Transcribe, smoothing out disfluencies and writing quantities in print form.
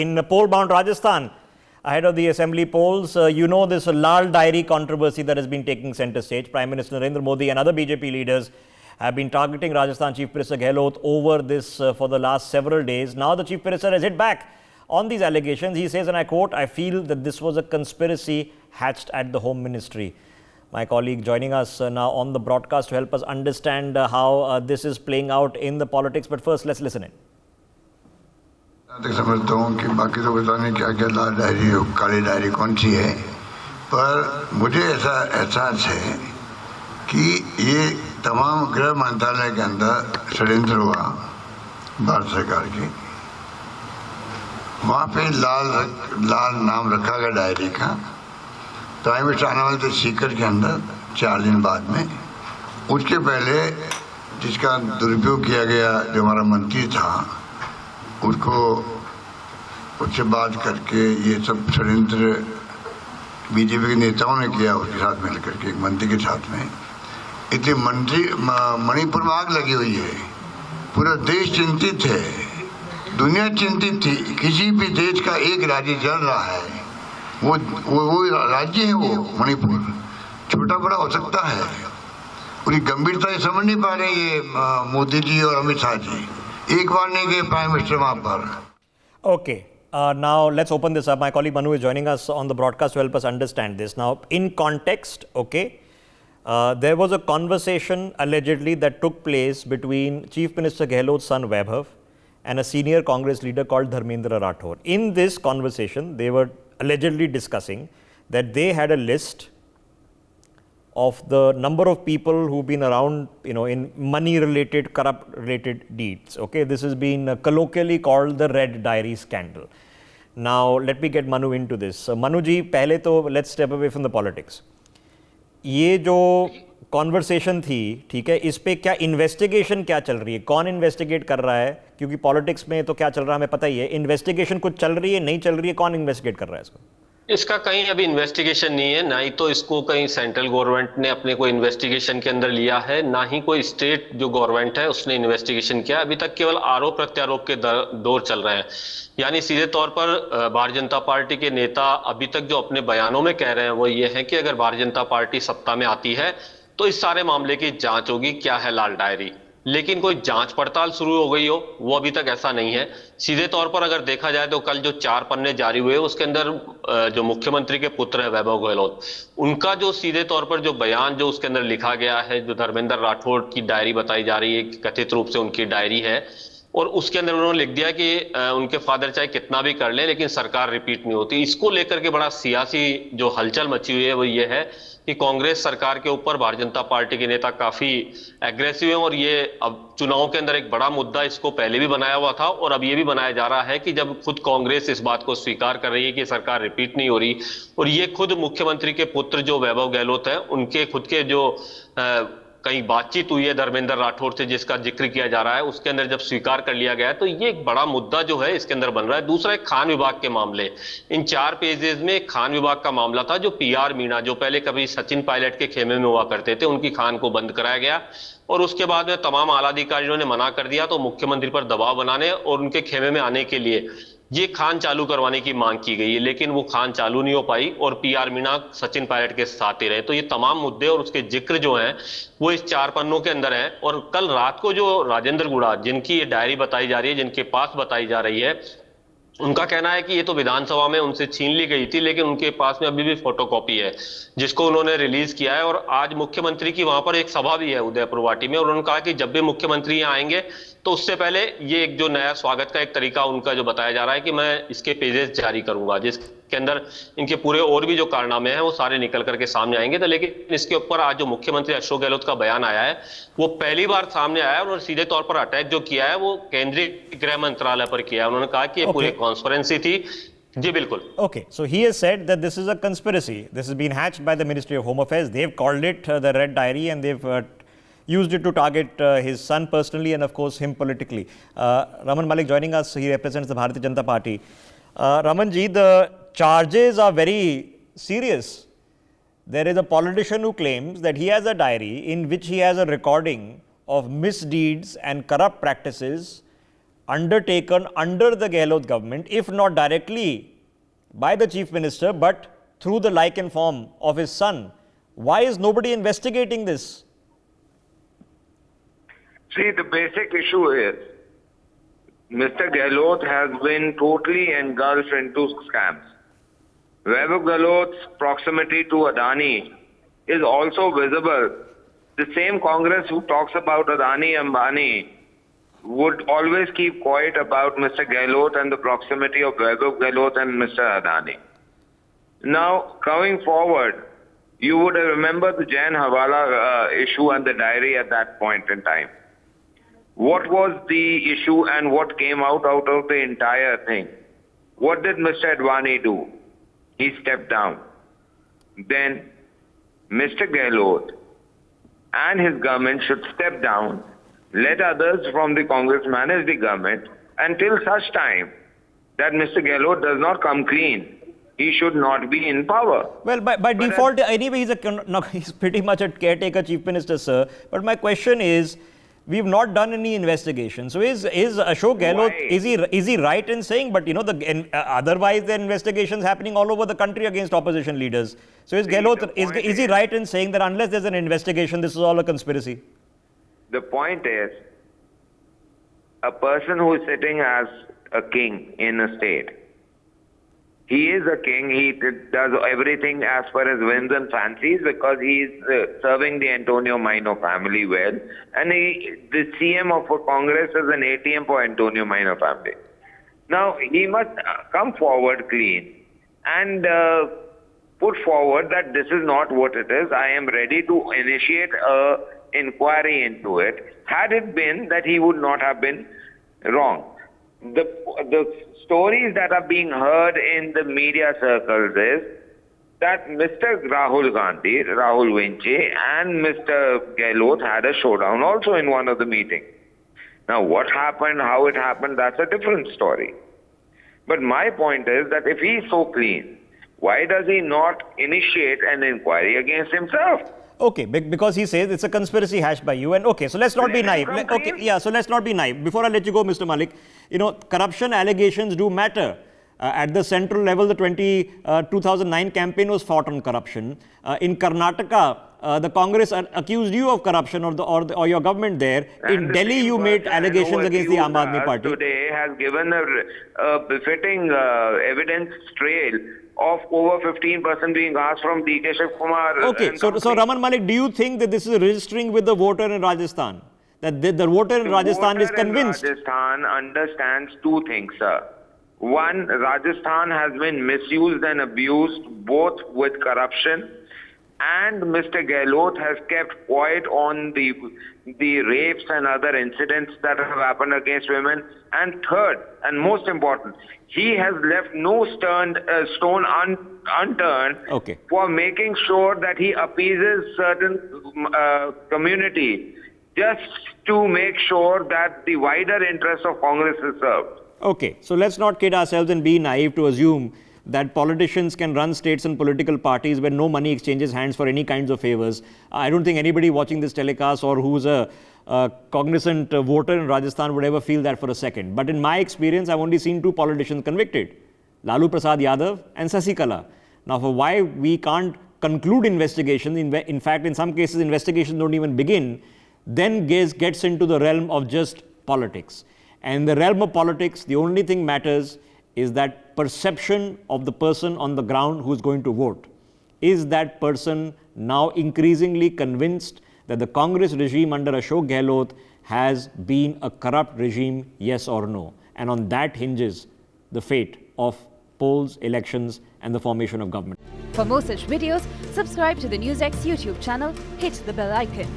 In poll-bound Rajasthan, ahead of the assembly polls, you know this Laal diary controversy that has been taking centre stage. Prime Minister Narendra Modi and other BJP leaders have been targeting Rajasthan Chief Minister Gehlot over this for the last several days. Now the Chief Minister has hit back on these allegations. He says, and I quote, "I feel that this was a conspiracy hatched at the Home Ministry." My colleague joining us now on the broadcast to help us understand how this is playing out in the politics. But first, let's listen in. समझता हूँ कि बाकी तो पता नहीं क्या क्या लाल diary काली diary कौन सी है, पर मुझे ऐसा एहसास है कि ये तमाम गृह मंत्रालय के अंदर षड्यंत्र हुआ भारत सरकार की। वहाँ पे लाल नाम रखा गया डायरी का। प्राइम मिनिस्टर आने वाले थे सीकर के अंदर 4 दिन बाद में। उसके पहले जिसका दुरुपयोग किया गया जो हमारा मंत्री था, उससे बात करके ये सब षड्यंत्र बीजेपी के नेताओं ने किया, उसके साथ मिल करके एक मंत्री के साथ में। इतने मणिपुर में आग लगी हुई है, पूरा देश चिंतित है, दुनिया चिंतित थी। किसी भी देश का एक राज्य जल रहा है, वो राज्य है वो मणिपुर, छोटा बड़ा हो सकता है। पूरी गंभीरता ये समझ नहीं पा रहे ये मोदी जी और अमित शाह जी। एक बार नहीं गए प्राइम मिनिस्टर वहां पर। Okay, now let's open this up. My colleague Manu is joining us on the broadcast to help us understand this. Now, in context, okay, there was a conversation allegedly that took place between Chief Minister Gehlot's son Vaibhav and a senior Congress leader called Dharmendra Rathore. In this conversation, they were allegedly discussing that they had a list of the number of people who've been around, in money-related, corrupt-related deeds. Okay, this has been colloquially called the Red Diary scandal. Now, let me get Manu into this. Manu ji, पहले तो let's step away from the politics. ये जो conversation थी, ठीक है, इस पे क्या investigation क्या चल रही है? कौन investigate कर रहा है? क्योंकि politics में तो क्या चल रहा है हमें पता ही है. Investigation कुछ चल रही है, नहीं चल रही है, कौन investigate कर रहा है इसको? इसका कहीं अभी इन्वेस्टिगेशन नहीं है, ना ही तो इसको कहीं सेंट्रल गवर्नमेंट ने अपने कोई इन्वेस्टिगेशन के अंदर लिया है, ना ही कोई स्टेट जो गवर्नमेंट है उसने इन्वेस्टिगेशन किया। अभी तक केवल आरोप प्रत्यारोप के दौर चल रहे हैं। यानी सीधे तौर पर भारतीय जनता पार्टी के नेता अभी तक जो अपने बयानों में कह रहे हैं वो ये है कि अगर भारतीय जनता पार्टी सत्ता में आती है तो इस सारे मामले की जांच होगी, क्या है लाल डायरी। लेकिन कोई जांच पड़ताल शुरू हो गई हो, वो अभी तक ऐसा नहीं है। सीधे तौर पर अगर देखा जाए तो कल जो 4 पन्ने जारी हुए उसके अंदर जो मुख्यमंत्री के पुत्र है वैभव गहलोत, उनका जो सीधे तौर पर जो बयान जो उसके अंदर लिखा गया है, जो धर्मेंद्र राठौड़ की डायरी बताई जा रही है, कथित रूप से उनकी डायरी है, और उसके अंदर उन्होंने लिख दिया कि उनके फादर चाहे कितना भी कर लें लेकिन सरकार रिपीट नहीं होती। इसको लेकर के बड़ा सियासी जो हलचल मची हुई है वो ये है कि कांग्रेस सरकार के ऊपर भारतीय जनता पार्टी के नेता काफी एग्रेसिव हैं, और ये अब चुनाव के अंदर एक बड़ा मुद्दा इसको पहले भी बनाया हुआ था और अब ये भी बनाया जा रहा है कि जब खुद कांग्रेस इस बात को स्वीकार कर रही है कि सरकार रिपीट नहीं हो रही, और ये खुद मुख्यमंत्री के पुत्र जो वैभव गहलोत है उनके खुद के जो कहीं बातचीत हुई है धर्मेंद्र राठौड़ से जिसका जिक्र किया जा रहा है, उसके अंदर जब स्वीकार कर लिया गया है तो ये एक बड़ा मुद्दा जो है इसके अंदर बन रहा है। दूसरा एक खान विभाग के मामले, इन 4 पेजेस में खान विभाग का मामला था। जो PR मीणा जो पहले कभी सचिन पायलट के खेमे में हुआ करते थे, उनकी खान को बंद कराया गया और उसके बाद में तमाम आला अधिकारियों ने मना कर दिया, तो मुख्यमंत्री पर दबाव बनाने और उनके खेमे में आने के लिए ये खान चालू करवाने की मांग की गई है, लेकिन वो खान चालू नहीं हो पाई और PR मीणा सचिन पायलट के साथ ही रहे। तो ये तमाम मुद्दे और उसके जिक्र जो हैं वो इस 4 पन्नों के अंदर है। और कल रात को जो राजेंद्र गुड़ा जिनकी ये डायरी बताई जा रही है, जिनके पास बताई जा रही है, उनका कहना है कि ये तो विधानसभा में उनसे छीन ली गई थी, लेकिन उनके पास में अभी भी फोटोकॉपी है जिसको उन्होंने रिलीज किया है। और आज मुख्यमंत्री की वहां पर एक सभा भी है उदयपुर वाटी में, और उन्होंने कहा कि जब भी मुख्यमंत्री यहाँ आएंगे तो उससे पहले ये एक जो नया स्वागत का एक तरीका उनका जो बताया जा रहा है कि मैं इसके पेजेस जारी करूंगा जिसके अंदर इनके पूरे और भी जो कारनामे हैं वो सारे निकल करके सामने आएंगे। तो लेकिन इसके ऊपर आज जो मुख्यमंत्री अशोक गहलोत का बयान आया है वो पहली बार सामने आया है, और सीधे तौर पर अटैक जो किया है वो केंद्रीय गृह मंत्रालय पर किया है। उन्होंने कहा कि ये पूरी कॉन्स्पिरेसी थी। जी बिल्कुल। Okay, so he has said that this is a conspiracy. This has been hatched by the Ministry of Home Affairs. They've called it the Red Diary, and they've used it to target his son personally and of course him politically. Raman Malik joining us, he represents the Bharatiya Janata Party. Raman ji, the charges are very serious. There is a politician who claims that he has a diary in which he has a recording of misdeeds and corrupt practices undertaken under the Gehlot government, if not directly by the Chief Minister, but through the like and form of his son. Why is nobody investigating this? See, the basic issue is Mr. Gehlot has been totally engulfed into scams. Vaibhav Gehlot's proximity to Adani is also visible. The same Congress who talks about Adani Ambani would always keep quiet about Mr. Gehlot and the proximity of Vaibhav Gehlot and Mr. Adani. Now, going forward, you would remember the Jain Hawala issue and the diary at that point in time. What was the issue and what came out of the entire thing? What did Mr. Advani do? He stepped down. Then Mr. Gehlot and his government should step down, let others from the Congress manage the government until such time that Mr. Gehlot does not come clean. He should not be in power. Well, by default, anyway, he's pretty much a caretaker chief minister, sir. But my question is, we've not done any investigation. So is Ashok Gehlot, is he right in saying, but otherwise the investigations happening all over the country against opposition leaders. So is Gehlot, is he right in saying that unless there's an investigation, this is all a conspiracy? The point is, a person who is sitting as a king in a state, he is a king, he does everything as per his whims and fancies because he is serving the Antonio Maino family well. And the CM of Congress is an ATM for Antonio Maino family. Now, he must come forward clean and put forward that this is not what it is. I am ready to initiate an inquiry into it. Had it been that he would not have been wrong. The stories that are being heard in the media circles is that Mr. Rahul Gandhi, Rahul Vinche and Mr. Gehlot had a showdown also in one of the meetings. Now what happened, how it happened, that's a different story. But my point is that if he is so clean, why does he not initiate an inquiry against himself? Okay, because he says it's a conspiracy hashed by you. And okay, so let's not be naive. Okay, yeah, so let's not be naive. Before I let you go, Mr. Malik, corruption allegations do matter. At the central level, the 2009 campaign was fought on corruption. In Karnataka, the Congress accused you of corruption or your government there. In Delhi, you made allegations against the Aam Aadmi Party. Today has given a befitting evidence trail of over 15% being asked from DK Shiv Kumar. Okay, so Raman Malik, do you think that this is registering with the voter in Rajasthan? That the voter in Rajasthan is convinced? Rajasthan understands two things, sir. One, Rajasthan has been misused and abused both with corruption, and Mr. Gehlot has kept quiet on the rapes and other incidents that have happened against women. And third, and most important, he has left no stone unturned for making sure that he appeases certain community just to make sure that the wider interests of Congress is served. Okay, so let's not kid ourselves and be naive to assume that politicians can run states and political parties where no money exchanges hands for any kinds of favors. I don't think anybody watching this telecast or who's a cognizant voter in Rajasthan would ever feel that for a second. But in my experience, I've only seen two politicians convicted, Lalu Prasad Yadav and Sasikala. Now, for why we can't conclude investigations, in fact, in some cases, investigations don't even begin, then gets into the realm of just politics. And in the realm of politics, the only thing matters is that perception of the person on the ground who is going to vote. Is that person now increasingly convinced that the Congress regime under Ashok Gehlot has been a corrupt regime, yes or no? And on that hinges the fate of polls, elections, and the formation of government. For more such videos, subscribe to the NewsX YouTube channel, hit the bell icon.